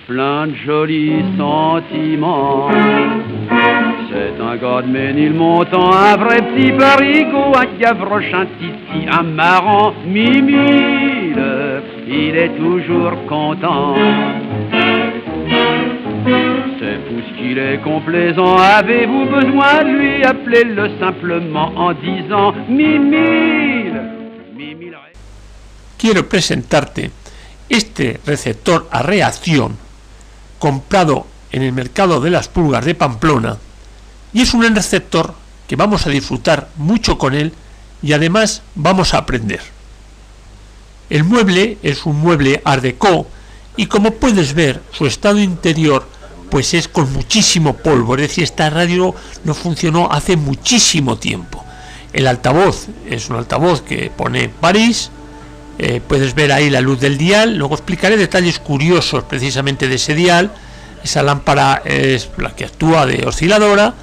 plein de jolis sentiments. C'est un gars de Ménilmontant, un vrai petit parigot, un gavroche, un titi, un marrant, Mimile, il est toujours content. C'est fou ce qu'il est complaisant, avez-vous besoin de lui? Appelez-le simplement en disant Mimile. Quiero presentarte este receptor a reacción comprado en el mercado de las Pulgas de Pamplona, y es un receptor que vamos a disfrutar mucho con él y además vamos a aprender. El mueble es un mueble Art Deco y, como puedes ver, su estado interior pues es con muchísimo polvo, es decir, esta radio no funcionó hace muchísimo tiempo. El altavoz es un altavoz que pone París. Puedes ver ahí la luz del dial. Luego explicaré detalles curiosos precisamente de ese dial. Esa lámpara es la que actúa de osciladora,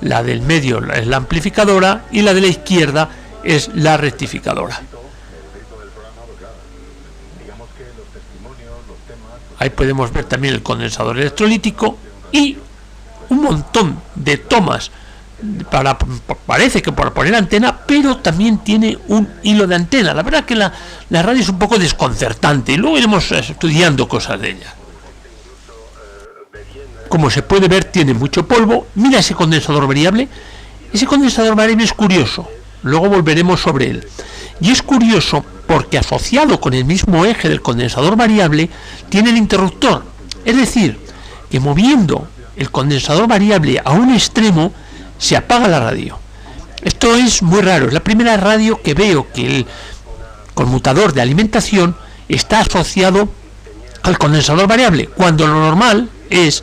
la del medio es la amplificadora y la de la izquierda es la rectificadora. Ahí podemos ver también el condensador electrolítico y un montón de tomas parece que para poner antena, pero también tiene un hilo de antena. La verdad que la radio es un poco desconcertante y luego iremos estudiando cosas de ella. Como se puede ver, tiene mucho polvo. Mira ese condensador variable. Ese condensador variable es curioso, luego volveremos sobre él. Y es curioso porque asociado con el mismo eje del condensador variable tiene el interruptor. Es decir, que moviendo el condensador variable a un extremo se apaga la radio. Esto es muy raro, es la primera radio que veo que el conmutador de alimentación está asociado al condensador variable, cuando lo normal es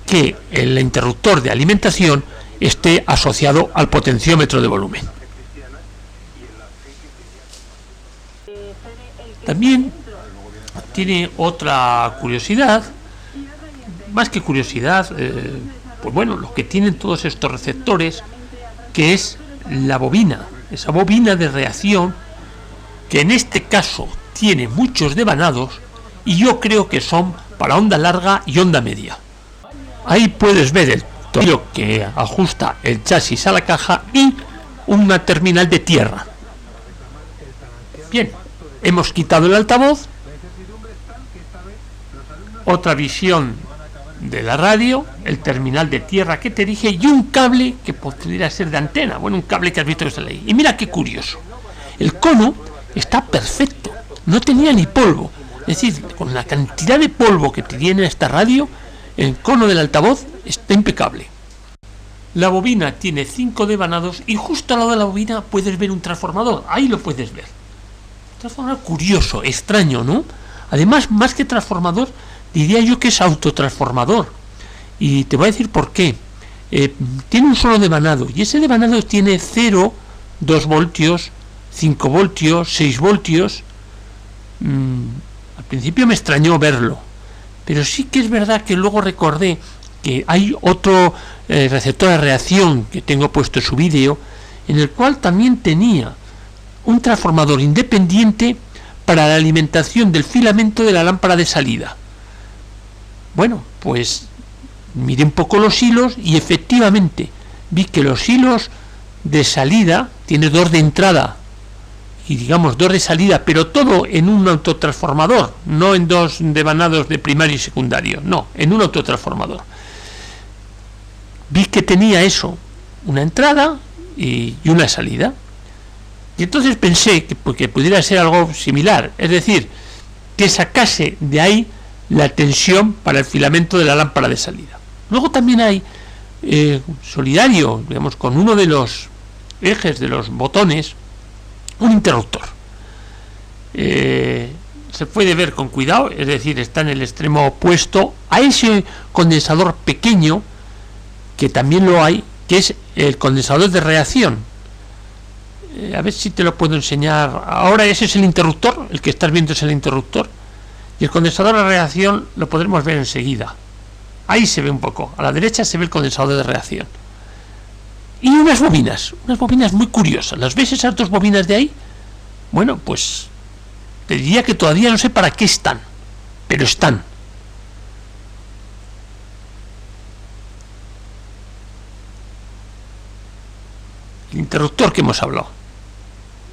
que el interruptor de alimentación esté asociado al potenciómetro de volumen. También tiene otra curiosidad, más que curiosidad, pues bueno, lo que tienen todos estos receptores, que es la bobina, esa bobina de reacción, que en este caso tiene muchos devanados y yo creo que son para onda larga y onda media. Ahí puedes ver el tornillo que ajusta el chasis a la caja y una terminal de tierra. Bien, hemos quitado el altavoz, otra visión de la radio, el terminal de tierra que te dije y un cable que podría ser de antena, bueno, un cable que has visto que sale ahí. Y mira qué curioso, el cono está perfecto, no tenía ni polvo, es decir, con la cantidad de polvo que tiene esta radio, el cono del altavoz está impecable. La bobina tiene 5 devanados y justo al lado de la bobina puedes ver un transformador, ahí lo puedes ver. Un transformador curioso, extraño, ¿no? Además, más que transformador, diría yo que es autotransformador, y te voy a decir por qué. Tiene un solo devanado y ese devanado tiene 0, 2 voltios, 5 voltios, 6 voltios. Al principio me extrañó verlo, pero sí que es verdad que luego recordé que hay otro receptor de reacción que tengo puesto en su vídeo, en el cual también tenía un transformador independiente para la alimentación del filamento de la lámpara de salida. Bueno, pues miré un poco los hilos y efectivamente vi que los hilos de salida, tiene 2 de entrada y digamos 2 de salida, pero todo en un autotransformador, no en 2 devanados de primario y secundario, no, en un autotransformador. Vi que tenía eso, una entrada y una salida, y entonces pensé que pudiera ser algo similar, es decir, que sacase de ahí la tensión para el filamento de la lámpara de salida. Luego también hay solidario, digamos, con uno de los ejes de los botones, un interruptor. Se puede ver con cuidado, es decir, está en el extremo opuesto a ese condensador pequeño, que también lo hay, que es el condensador de reacción. A ver si te lo puedo enseñar. Ahora ese es el interruptor, el que estás viendo es el interruptor. Y el condensador de reacción lo podremos ver enseguida. Ahí se ve un poco. A la derecha se ve el condensador de reacción. Y unas bobinas muy curiosas. ¿Las ves esas 2 bobinas de ahí? Bueno, pues te diría que todavía no sé para qué están, pero están. el interruptor que hemos hablado.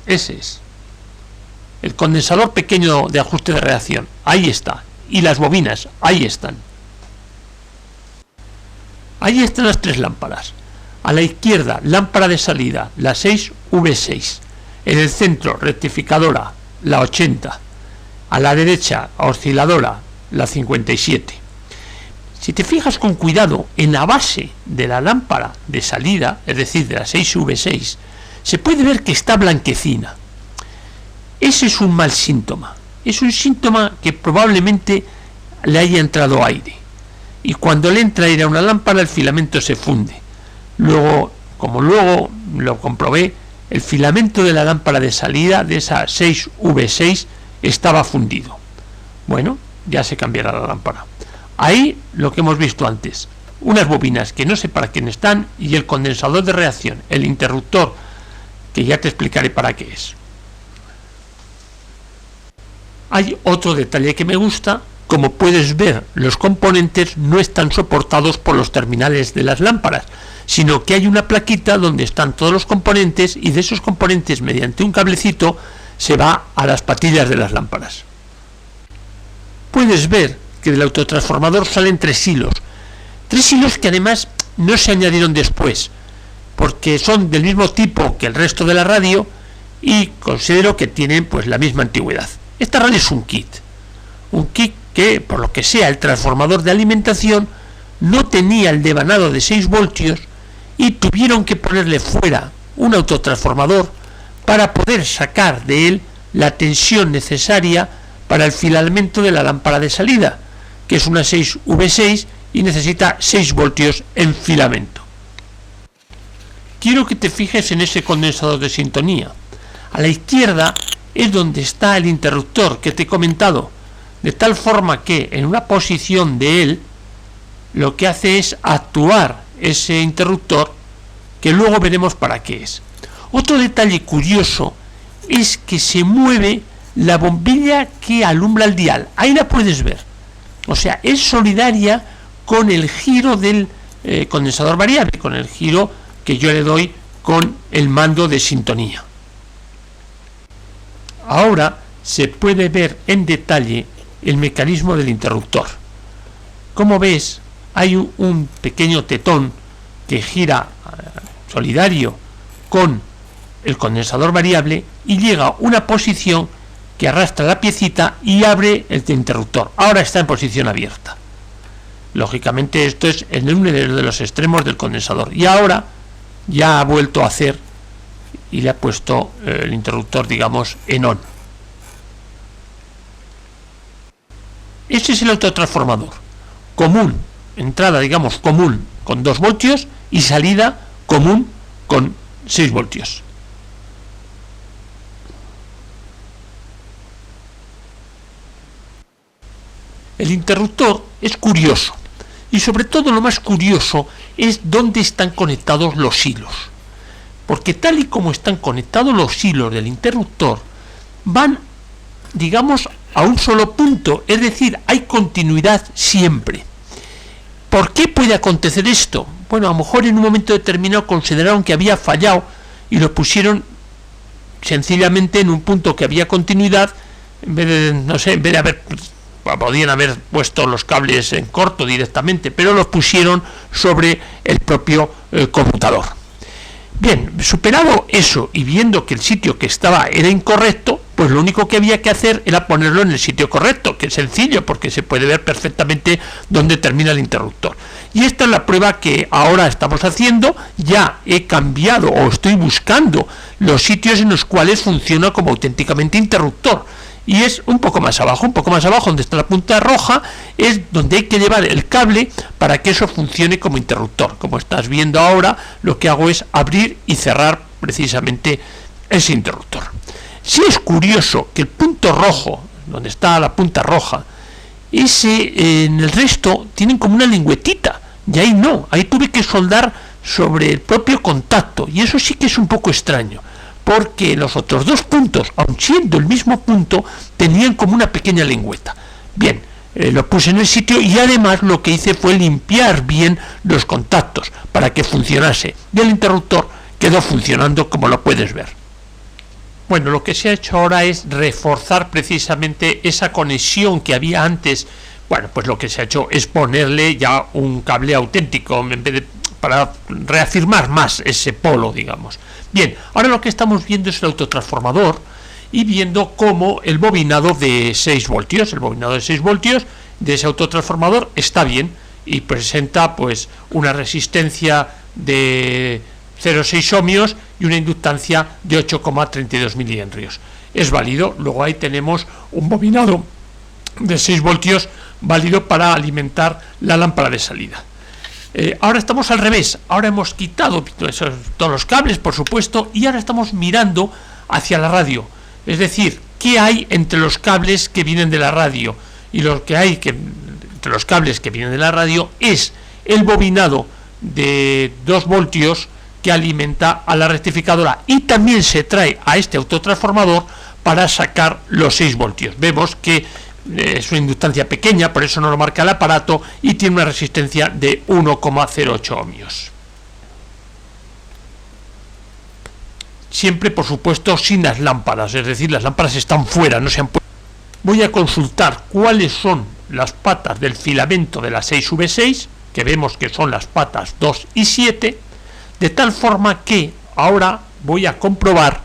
Ese es. El condensador pequeño de ajuste de reacción, ahí está. Y las bobinas, ahí están. Ahí están las tres lámparas. A la izquierda, lámpara de salida, la 6V6. En el centro, rectificadora, la 80. A la derecha, osciladora, la 57. Si te fijas con cuidado en la base de la lámpara de salida, es decir, de la 6V6, se puede ver que está blanquecina. Ese es un mal síntoma. Es un síntoma que probablemente le haya entrado aire. Y cuando le entra aire a una lámpara, el filamento se funde. Luego, como luego lo comprobé, el filamento de la lámpara de salida de esa 6V6 estaba fundido. Bueno, ya se cambiará la lámpara. Ahí lo que hemos visto antes, unas bobinas que no sé para quién están y el condensador de reacción, el interruptor, que ya te explicaré para qué es. Hay otro detalle que me gusta. Como puedes ver, los componentes no están soportados por los terminales de las lámparas, sino que hay una plaquita donde están todos los componentes y de esos componentes, mediante un cablecito, se va a las patillas de las lámparas. Puedes ver que del autotransformador salen 3 hilos. 3 hilos que además no se añadieron después, porque son del mismo tipo que el resto de la radio y considero que tienen pues la misma antigüedad. Esta radio es un kit que, por lo que sea, el transformador de alimentación no tenía el devanado de 6 voltios y tuvieron que ponerle fuera un autotransformador para poder sacar de él la tensión necesaria para el filamento de la lámpara de salida, que es una 6V6 y necesita 6 voltios en filamento. Quiero que te fijes en ese condensador de sintonía. A la izquierda es donde está el interruptor que te he comentado, de tal forma que en una posición de él lo que hace es actuar ese interruptor, que luego veremos para qué es. Otro detalle curioso es que se mueve la bombilla que alumbra el dial. Ahí la puedes ver. O sea, es solidaria con el giro del condensador variable, con el giro que yo le doy con el mando de sintonía. Ahora se puede ver en detalle el mecanismo del interruptor. Como ves, hay un pequeño tetón que gira solidario con el condensador variable y llega a una posición que arrastra la piecita y abre el interruptor. Ahora está en posición abierta. Lógicamente esto es en uno de los extremos del condensador y ahora ya ha vuelto a hacer y le ha puesto el interruptor, digamos, en on. Este es el autotransformador común, entrada, digamos, común con 2 voltios y salida común con 6 voltios. El interruptor es curioso y sobre todo lo más curioso es dónde están conectados los hilos, porque tal y como están conectados los hilos del interruptor van, digamos, a un solo punto, es decir, hay continuidad siempre. ¿Por qué puede acontecer esto? Bueno, a lo mejor en un momento determinado consideraron que había fallado y lo pusieron sencillamente en un punto que había continuidad, en vez de, no sé, en vez de haber, podían haber puesto los cables en corto directamente, pero los pusieron sobre el propio conmutador. Bien, superado eso y viendo que el sitio que estaba era incorrecto, pues lo único que había que hacer era ponerlo en el sitio correcto, que es sencillo porque se puede ver perfectamente dónde termina el interruptor. Y esta es la prueba que ahora estamos haciendo. Ya he cambiado o estoy buscando los sitios en los cuales funciona como auténticamente interruptor. Y es un poco más abajo donde está la punta roja, es donde hay que llevar el cable para que eso funcione como interruptor. Como estás viendo ahora, lo que hago es abrir y cerrar precisamente ese interruptor. Sí es curioso que el punto rojo, donde está la punta roja, ese en el resto tienen como una lengüetita, y ahí no, ahí tuve que soldar sobre el propio contacto, y eso sí que es un poco extraño, porque los otros 2 puntos, aun siendo el mismo punto, tenían como una pequeña lengüeta. Bien, lo puse en el sitio y además lo que hice fue limpiar bien los contactos para que funcionase. Y el interruptor quedó funcionando, como lo puedes ver. Bueno, lo que se ha hecho ahora es reforzar precisamente esa conexión que había antes. Bueno, pues lo que se ha hecho es ponerle ya un cable auténtico en vez de, para reafirmar más ese polo, digamos. Bien, ahora lo que estamos viendo es el autotransformador y viendo cómo el bobinado de 6 voltios, de ese autotransformador está bien y presenta pues una resistencia de 0,6 ohmios y una inductancia de 8,32 milihenrios. Es válido. Luego ahí tenemos un bobinado de 6 voltios válido para alimentar la lámpara de salida. Ahora estamos al revés. Ahora hemos quitado todos los cables, por supuesto, y ahora estamos mirando hacia la radio. Es decir, ¿qué hay entre los cables que vienen de la radio? Y lo que hay entre los cables que vienen de la radio es el bobinado de 2 voltios que alimenta a la rectificadora, y también se trae a este autotransformador para sacar los 6 voltios. Vemos que es una inductancia pequeña, por eso no lo marca el aparato, y tiene una resistencia de 1,08 ohmios. Siempre, por supuesto, sin las lámparas, es decir, las lámparas están fuera, no se han puesto. Voy a consultar cuáles son las patas del filamento de la 6V6, que vemos que son las patas 2 y 7, de tal forma que ahora voy a comprobar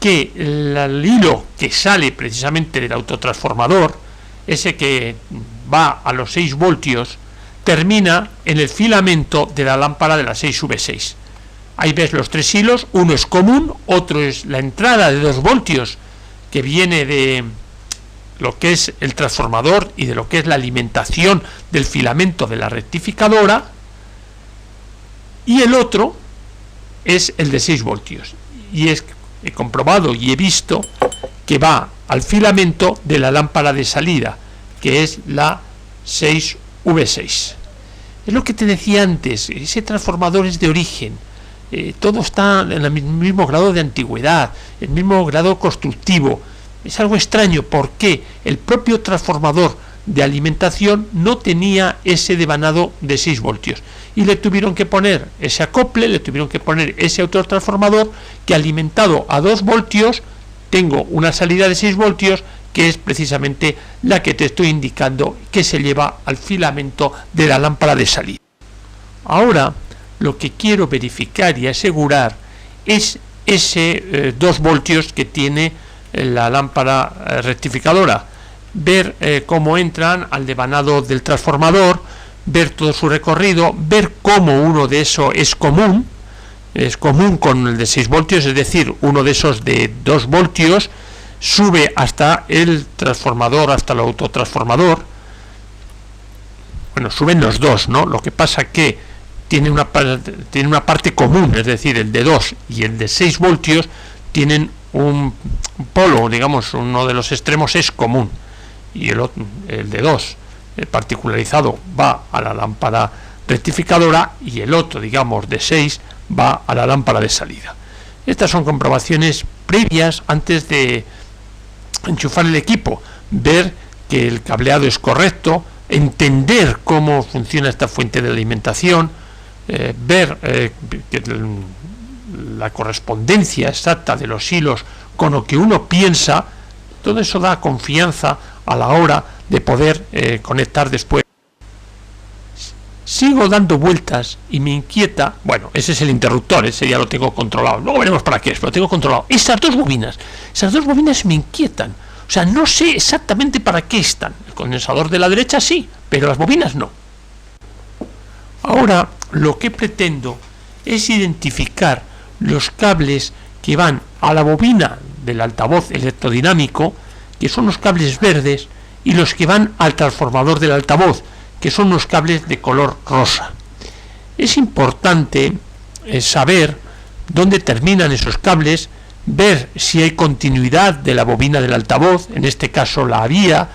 que el hilo que sale precisamente del autotransformador, ese que va a los 6 voltios, termina en el filamento de la lámpara de la 6V6. Ahí ves los 3 hilos, uno es común, otro es la entrada de 2 voltios que viene de lo que es el transformador y de lo que es la alimentación del filamento de la rectificadora, y el otro es el de 6 voltios, y he comprobado y he visto que va al filamento de la lámpara de salida, que es la 6V6. Es lo que te decía antes, ese transformador es de origen, todo está en el mismo grado de antigüedad, el mismo grado constructivo. Es algo extraño porque el propio transformador de alimentación no tenía ese devanado de 6 voltios y le tuvieron que poner ese acople, le tuvieron que poner ese autotransformador que, alimentado a 2 voltios, tengo una salida de 6 voltios que es precisamente la que te estoy indicando, que se lleva al filamento de la lámpara de salida. Ahora lo que quiero verificar y asegurar es ese 2 voltios que tiene la lámpara rectificadora, ver cómo entran al devanado del transformador, ver todo su recorrido, ver cómo uno de esos es común con el de 6 voltios, es decir, uno de esos de 2 voltios sube hasta el transformador, hasta el autotransformador. Bueno, suben los dos, ¿no? Lo que pasa que tiene una parte común, es decir, el de 2 y el de 6 voltios tienen un polo, digamos, uno de los extremos es común, y el de 2, el particularizado, va a la lámpara rectificadora, y el otro, digamos, de 6, va a la lámpara de salida. Estas son comprobaciones previas antes de enchufar el equipo, ver que el cableado es correcto, entender cómo funciona esta fuente de alimentación, ver que la correspondencia exacta de los hilos con lo que uno piensa. Todo eso da confianza a la hora de poder conectar después. Sigo dando vueltas y me inquieta. Bueno, ese es el interruptor, ese ya lo tengo controlado, luego veremos para qué es, pero lo tengo controlado. Esas dos bobinas me inquietan. O sea, no sé exactamente para qué están. El condensador de la derecha sí, pero las bobinas no. Ahora lo que pretendo es identificar los cables que van a la bobina del altavoz electrodinámico, que son los cables verdes, y los que van al transformador del altavoz, que son los cables de color rosa. Es importante saber dónde terminan esos cables, ver si hay continuidad de la bobina del altavoz, en este caso la había.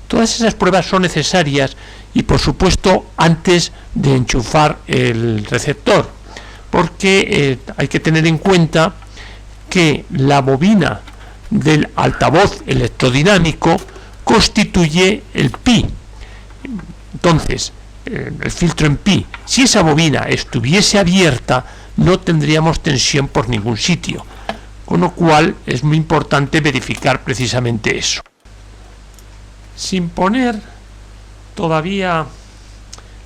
Todas esas pruebas son necesarias, y por supuesto antes de enchufar el receptor, porque hay que tener en cuenta que la bobina del altavoz electrodinámico constituye el pi. Entonces, el filtro en pi, si esa bobina estuviese abierta, no tendríamos tensión por ningún sitio, con lo cual es muy importante verificar precisamente eso. Sin poner todavía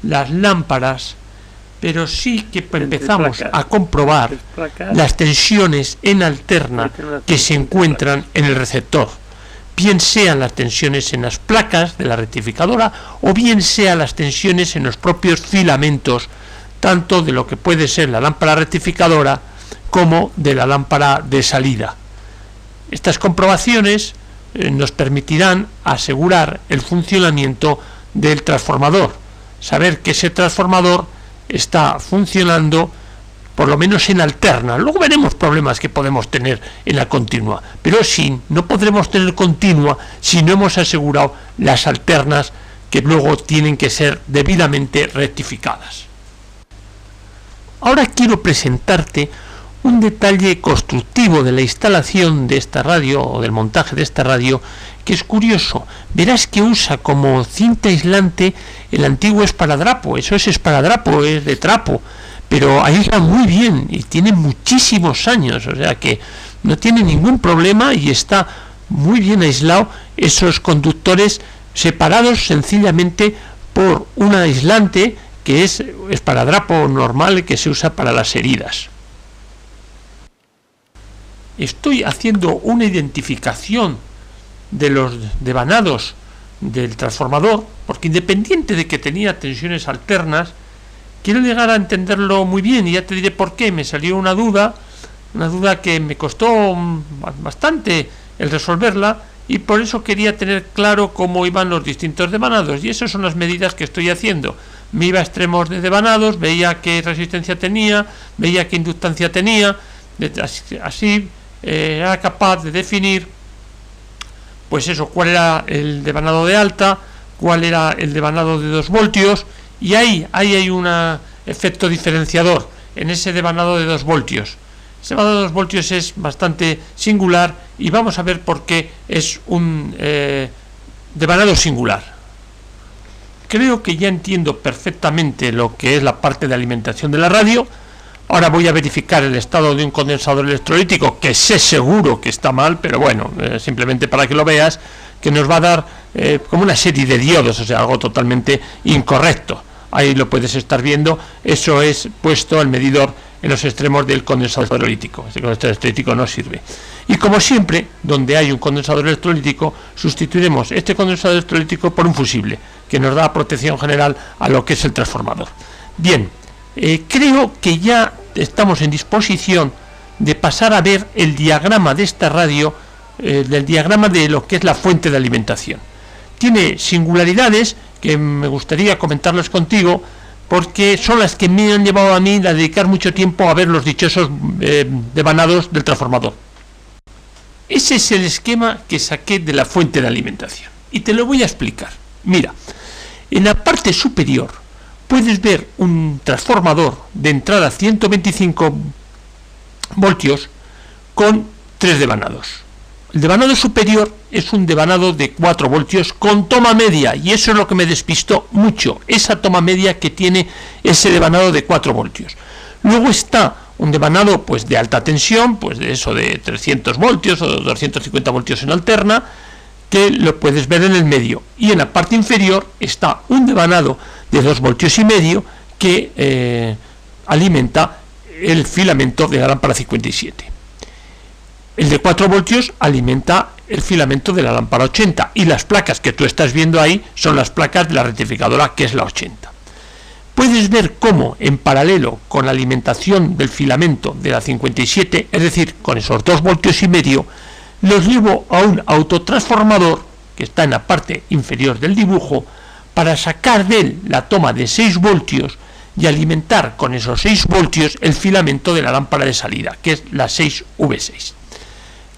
las lámparas, pero sí que empezamos a comprobar las tensiones en alterna que se encuentran en el receptor, bien sean las tensiones en las placas de la rectificadora o bien sean las tensiones en los propios filamentos, tanto de lo que puede ser la lámpara rectificadora como de la lámpara de salida. Estas comprobaciones nos permitirán asegurar el funcionamiento del transformador, saber que ese transformador está funcionando por lo menos en alterna. Luego veremos problemas que podemos tener en la continua, pero sí, no podremos tener continua si no hemos asegurado las alternas, que luego tienen que ser debidamente rectificadas. Ahora quiero presentarte un detalle constructivo de la instalación de esta radio o del montaje de esta radio que es curioso. Verás que usa como cinta aislante el antiguo esparadrapo. Eso es esparadrapo, es de trapo, pero aísla muy bien y tiene muchísimos años, o sea que no tiene ningún problema y está muy bien aislado esos conductores, separados sencillamente por un aislante que es esparadrapo normal que se usa para las heridas. Estoy haciendo una identificación de los devanados del transformador, porque independiente de que tenía tensiones alternas, quiero llegar a entenderlo muy bien y ya te diré por qué. Me salió una duda que me costó bastante el resolverla, y por eso quería tener claro cómo iban los distintos devanados, y esas son las medidas que estoy haciendo. Me iba a extremos de devanados, veía qué resistencia tenía, veía qué inductancia tenía, así era capaz de definir pues eso, cuál era el devanado de alta, cuál era el devanado de 2 voltios, y ahí hay un efecto diferenciador en ese devanado de 2 voltios. Ese devanado de 2 voltios es bastante singular y vamos a ver por qué es un devanado singular. Creo que ya entiendo perfectamente lo que es la parte de alimentación de la radio. Ahora voy a verificar el estado de un condensador electrolítico, que sé seguro que está mal, pero bueno, simplemente para que lo veas, que nos va a dar como una serie de diodos, o sea, algo totalmente incorrecto. Ahí lo puedes estar viendo, eso es puesto el medidor en los extremos del condensador electrolítico. Este condensador electrolítico no sirve. Y como siempre, donde hay un condensador electrolítico, sustituiremos este condensador electrolítico por un fusible, que nos da protección general a lo que es el transformador. Bien. Creo que ya estamos en disposición de pasar a ver el diagrama de esta radio, del diagrama de lo que es la fuente de alimentación. Tiene singularidades que me gustaría comentarlas contigo, porque son las que me han llevado a mí a dedicar mucho tiempo a ver los dichosos devanados del transformador. Ese es el esquema que saqué de la fuente de alimentación y te lo voy a explicar. Mira, en la parte superior puedes ver un transformador de entrada 125 voltios con 3 devanados. El devanado superior es un devanado de 4 voltios con toma media, y eso es lo que me despistó mucho, esa toma media que tiene ese devanado de 4 voltios. Luego está un devanado pues de alta tensión, pues de eso de 300 voltios o 250 voltios en alterna, que lo puedes ver en el medio, y en la parte inferior está un devanado de 2 voltios y medio que alimenta el filamento de la lámpara 57. El de 4 voltios alimenta el filamento de la lámpara 80, y las placas que tú estás viendo ahí son las placas de la rectificadora, que es la 80. Puedes ver cómo en paralelo con la alimentación del filamento de la 57, es decir, con esos 2 voltios y medio, los llevo a un autotransformador que está en la parte inferior del dibujo, para sacar de él la toma de 6 voltios y alimentar con esos 6 voltios el filamento de la lámpara de salida, que es la 6V6.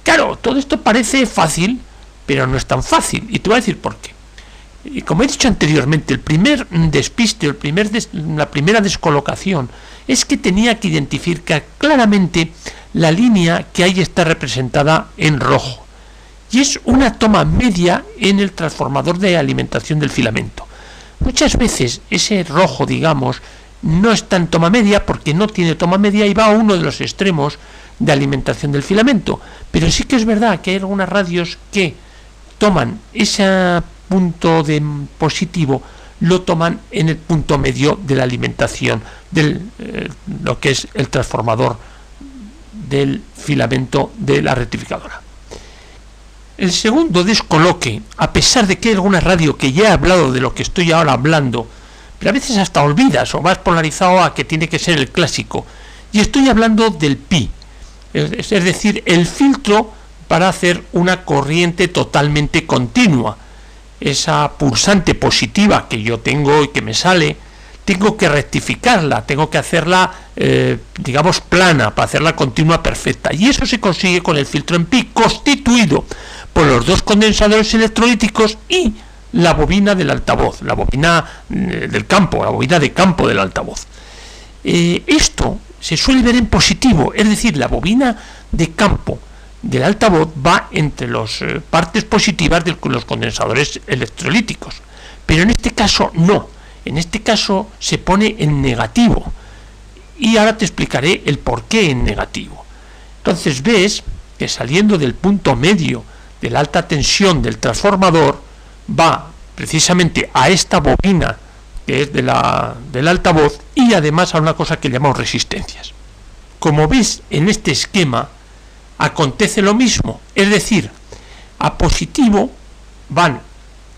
Claro, todo esto parece fácil, pero no es tan fácil, y te voy a decir por qué. Y como he dicho anteriormente, el primer despiste, la primera descolocación, es que tenía que identificar claramente la línea que ahí está representada en rojo, y es una toma media en el transformador de alimentación del filamento. Muchas veces ese rojo, digamos, no está en toma media porque no tiene toma media y va a uno de los extremos de alimentación del filamento. Pero sí que es verdad que hay algunas radios que toman ese punto de positivo, lo toman en el punto medio de la alimentación de lo que es el transformador del filamento de la rectificadora. El segundo descoloque, a pesar de que hay alguna radio que ya he hablado de lo que estoy ahora hablando, pero a veces hasta olvidas o vas polarizado a que tiene que ser el clásico, y estoy hablando del pi, es decir, el filtro para hacer una corriente totalmente continua. Esa pulsante positiva que yo tengo y que me sale, tengo que rectificarla, tengo que hacerla, digamos, plana, para hacerla continua perfecta. Y eso se consigue con el filtro en pi, constituido por los dos condensadores electrolíticos y la bobina del altavoz, la bobina del campo, la bobina de campo del altavoz. Esto se suele ver en positivo, es decir, la bobina de campo del altavoz va entre las partes positivas de los condensadores electrolíticos, pero en este caso no, en este caso se pone en negativo, y ahora te explicaré el por qué en negativo. Entonces ves que saliendo del punto medio de la alta tensión del transformador va precisamente a esta bobina que es del altavoz, y además a una cosa que llamamos resistencias. Como ves en este esquema acontece lo mismo, es decir, a positivo van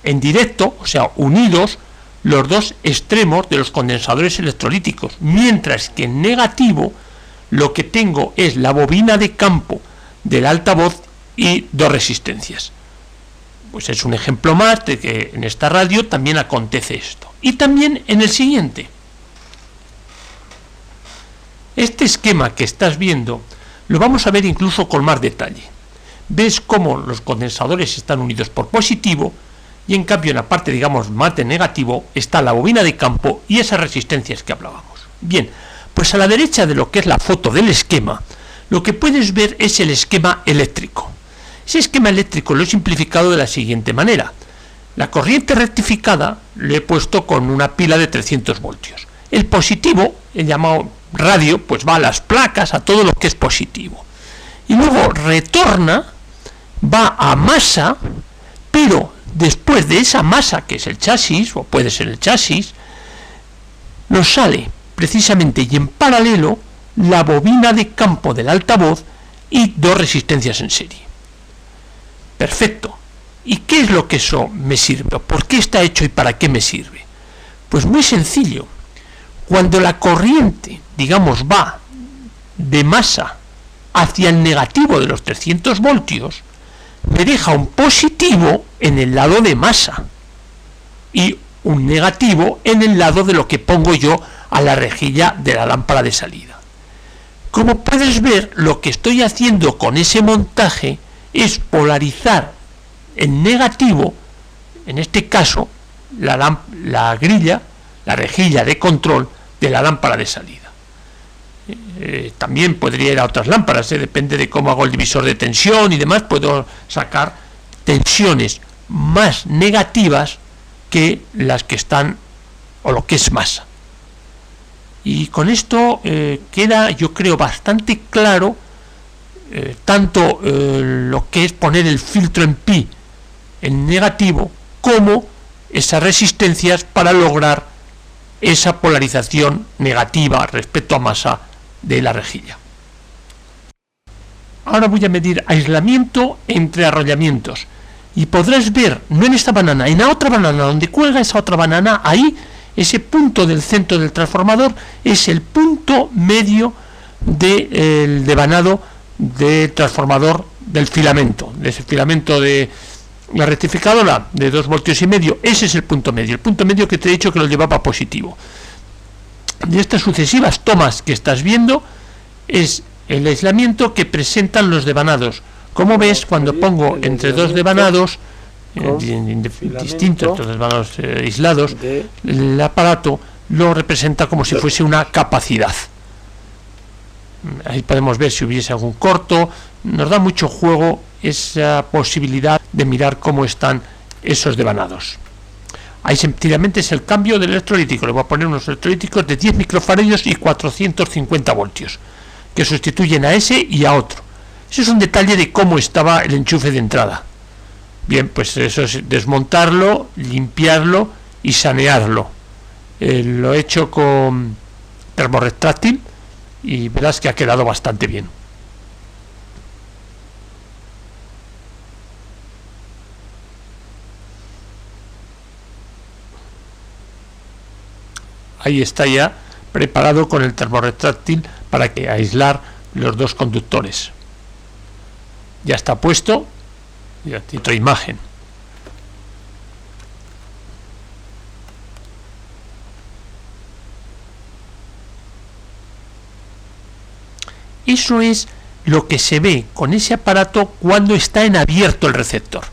en directo, o sea, unidos los dos extremos de los condensadores electrolíticos, mientras que en negativo lo que tengo es la bobina de campo del altavoz y dos resistencias. Pues es un ejemplo más de que en esta radio también acontece esto. Y también en el siguiente. Este esquema que estás viendo lo vamos a ver incluso con más detalle. Ves cómo los condensadores están unidos por positivo y en cambio en la parte, digamos, más de negativo está la bobina de campo y esas resistencias que hablábamos. Bien, pues a la derecha de lo que es la foto del esquema, lo que puedes ver es el esquema eléctrico. Ese esquema eléctrico lo he simplificado de la siguiente manera. La corriente rectificada le he puesto con una pila de 300 voltios. El positivo, el llamado radio, pues va a las placas, a todo lo que es positivo. Y luego retorna, va a masa, pero después de esa masa, que es el chasis, o puede ser el chasis, nos sale precisamente y en paralelo la bobina de campo del altavoz y dos resistencias en serie. Perfecto. ¿Y qué es lo que eso me sirve? ¿Por qué está hecho y para qué me sirve? Pues muy sencillo. Cuando la corriente, digamos, va de masa hacia el negativo de los 300 voltios, me deja un positivo en el lado de masa y un negativo en el lado de lo que pongo yo a la rejilla de la lámpara de salida. Como puedes ver, lo que estoy haciendo con ese montaje es polarizar en negativo, en este caso, la grilla, la rejilla de control de la lámpara de salida. También podría ir a otras lámparas, depende de cómo hago el divisor de tensión y demás, puedo sacar tensiones más negativas que las que están, o lo que es masa. Y con esto queda, yo creo, bastante claro tanto lo que es poner el filtro en pi en negativo, como esas resistencias para lograr esa polarización negativa respecto a masa de la rejilla. Ahora voy a medir aislamiento entre arrollamientos y podrás ver, no en esta banana, en la otra banana, donde cuelga esa otra banana, ahí ese punto del centro del transformador es el punto medio del devanado del transformador del filamento, de ese filamento de la rectificadora de 2,5 voltios. Ese es el punto medio que te he dicho que lo llevaba positivo. De estas sucesivas tomas que estás viendo es el aislamiento que presentan los devanados. Como ves, cuando pongo entre dos devanados distintos, dos devanados aislados, el aparato lo representa como si fuese una capacidad. Ahí podemos ver si hubiese algún corto. Nos da mucho juego esa posibilidad de mirar cómo están esos devanados. Ahí sencillamente es el cambio del electrolítico. Le voy a poner unos electrolíticos de 10 microfaradios y 450 voltios, que sustituyen a ese y a otro. Ese es un detalle de cómo estaba el enchufe de entrada. Bien, pues eso es desmontarlo, limpiarlo y sanearlo. Lo he hecho con termorretráctil y verás que ha quedado bastante bien. Ahí está ya preparado con el termorretráctil para que aislar los dos conductores. Ya está puesto. Ya tiene otra imagen. Eso es lo que se ve con ese aparato cuando está en abierto el receptor.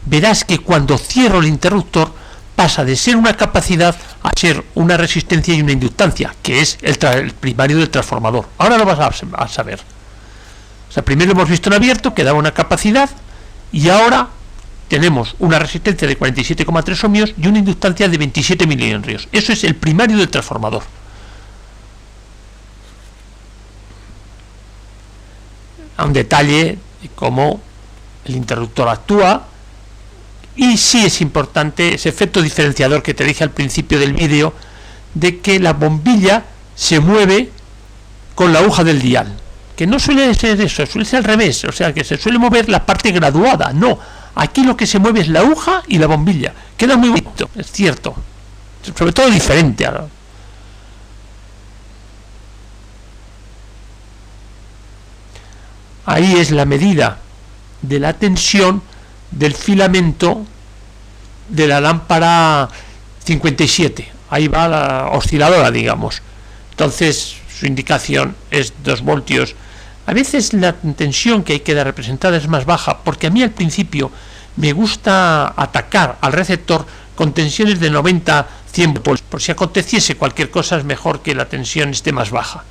Verás que cuando cierro el interruptor pasa de ser una capacidad a ser una resistencia y una inductancia, que es el primario del transformador. Ahora lo vas a saber. O sea, primero hemos visto en abierto que daba una capacidad y ahora tenemos una resistencia de 47,3 ohmios y una inductancia de 27 milihenrios. Eso es el primario del transformador. A un detalle de cómo el interruptor actúa. Y sí es importante ese efecto diferenciador que te dije al principio del vídeo, de que la bombilla se mueve con la aguja del dial, que no suele ser eso, suele ser al revés, o sea que se suele mover la parte graduada. No, aquí lo que se mueve es la aguja y la bombilla. Queda muy bonito, es cierto, sobre todo diferente. Ahí es la medida de la tensión del filamento de la lámpara 57. Ahí va la osciladora, digamos. Entonces su indicación es 2 voltios. A veces la tensión que hay que dar representada es más baja, porque a mí al principio me gusta atacar al receptor con tensiones de 90-100 voltios. Por si aconteciese cualquier cosa es mejor que la tensión esté más baja.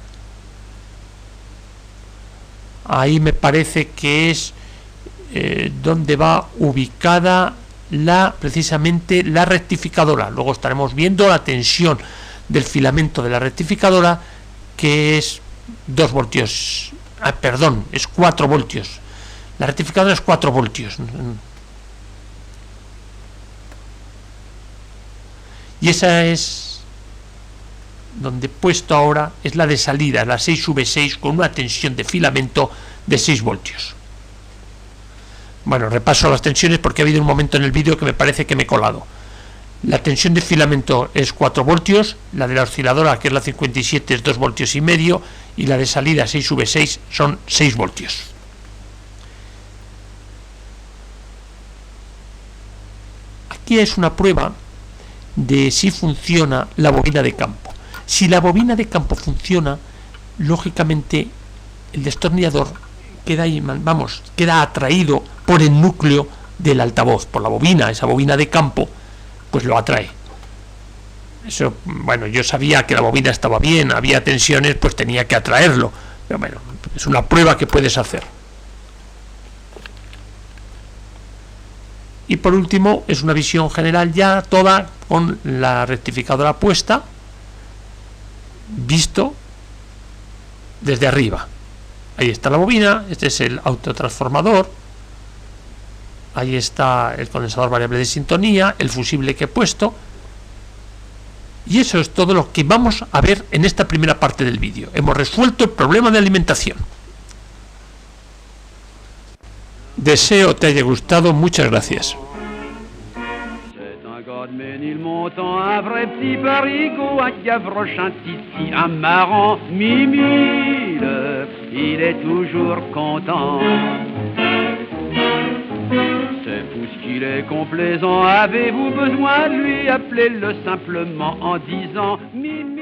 Ahí me parece que es donde va ubicada precisamente la rectificadora. Luego estaremos viendo la tensión del filamento de la rectificadora, que es 2 voltios. Perdón, es 4 voltios. La rectificadora es 4 voltios. Y esa es donde he puesto ahora, es la de salida, la 6V6, con una tensión de filamento de 6 voltios. Bueno, repaso las tensiones porque ha habido un momento en el vídeo que me parece que me he colado. La tensión de filamento es 4 voltios, la de la osciladora, que es la 57, es 2 voltios y medio, y la de salida 6V6 son 6 voltios. Aquí es una prueba de si funciona la bobina de campo. Si la bobina de campo funciona, lógicamente el destornillador queda atraído por el núcleo del altavoz, por la bobina, esa bobina de campo, pues lo atrae. Eso, bueno, yo sabía que la bobina estaba bien, había tensiones, pues tenía que atraerlo, pero bueno, es una prueba que puedes hacer. Y por último, es una visión general ya toda con la rectificadora puesta, visto desde arriba. Ahí está la bobina, este es el autotransformador, ahí está el condensador variable de sintonía, el fusible que he puesto, y eso es todo lo que vamos a ver en esta primera parte del vídeo. Hemos resuelto el problema de alimentación. Deseo te haya gustado, muchas gracias. Il m'entend un vrai petit parigot, un Gavroche, titi, un marrant, Mimile, il est toujours content. C'est fou ce qu'il est complaisant, avez-vous besoin de lui, appelez-le simplement en disant Mimi.